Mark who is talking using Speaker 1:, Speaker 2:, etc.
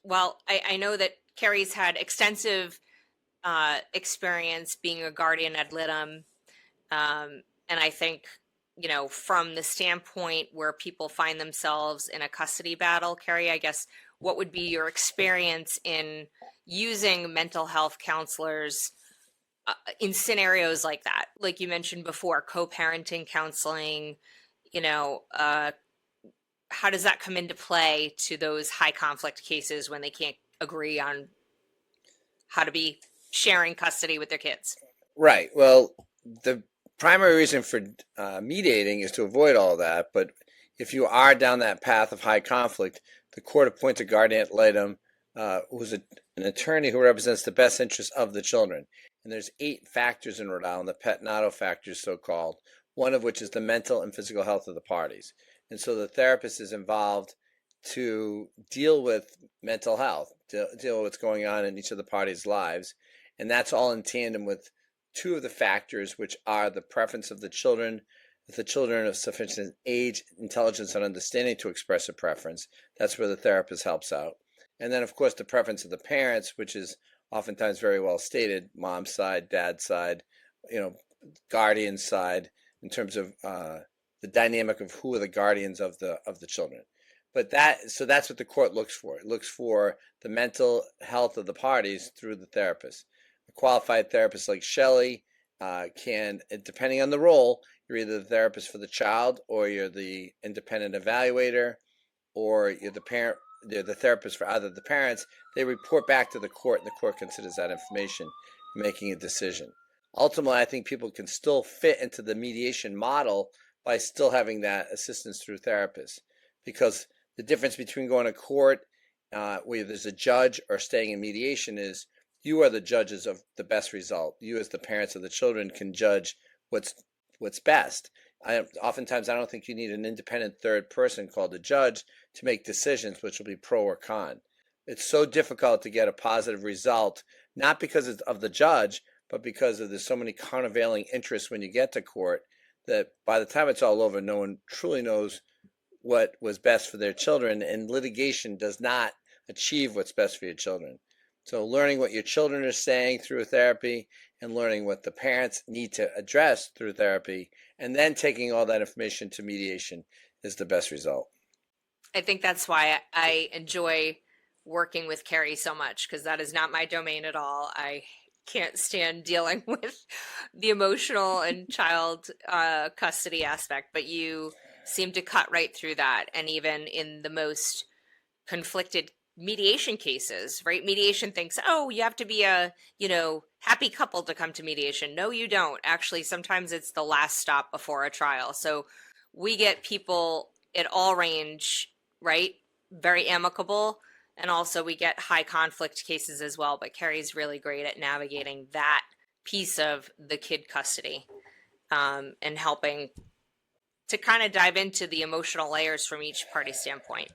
Speaker 1: Well, I know that Kerry's had extensive experience being a guardian ad litem. And I think, from the standpoint where people find themselves in a custody battle, Kerry, I guess, what would be your experience in using mental health counselors in scenarios like that? Like you mentioned before, co-parenting counseling, you know, uh, how does that come into play to those high conflict cases when they can't agree on how to be sharing custody with their kids?
Speaker 2: Right. Well, the primary reason for mediating is to avoid all that. But if you are down that path of high conflict, the court appoints a guardian ad litem who's an attorney who represents the best interests of the children. And there's 8 factors in Rhode Island, the pet natto factors, so called, one of which is the mental and physical health of the parties. And so the therapist is involved to deal with mental health, to deal with what's going on in each of the parties' lives. And that's all in tandem with 2 of the factors, which are the preference of the children, if the children of sufficient age, intelligence, and understanding to express a preference. That's where the therapist helps out. And then, of course, the preference of the parents, which is oftentimes very well stated, mom's side, dad's side, you know, guardian side, in terms of the dynamic of who are the guardians of the children. But that's what the court looks for. It looks for the mental health of the parties through the therapist. A qualified therapist like Shelley can, depending on the role, you're either the therapist for the child, or you're the independent evaluator, or you're the parent, they're the therapist for either the parents. They report back to the court, and the court considers that information in making a decision. Ultimately, I think people can still fit into the mediation model by still having that assistance through therapists, because the difference between going to court where there's a judge or staying in mediation is you are the judges of the best result. You, as the parents of the children, can judge what's best. Oftentimes, I don't think you need an independent third person called a judge to make decisions which will be pro or con. It's so difficult to get a positive result, not because of the judge, but because there's so many countervailing interests when you get to court, that by the time it's all over, no one truly knows what was best for their children, and litigation does not achieve what's best for your children. So learning what your children are saying through therapy, and learning what the parents need to address through therapy, and then taking all that information to mediation is the best result.
Speaker 1: I think that's why I enjoy working with Kerry so much, because that is not my domain at all. I can't stand dealing with the emotional and child custody aspect, but you seem to cut right through that. And even in the most conflicted mediation cases, right? Mediation thinks, oh, you have to be a, happy couple to come to mediation. No, you don't. Actually, sometimes it's the last stop before a trial. So we get people at all range, right? Very amicable. And also we get high conflict cases as well. But Kerry's really great at navigating that piece of the kid custody, and helping to kind of dive into the emotional layers from each party standpoint.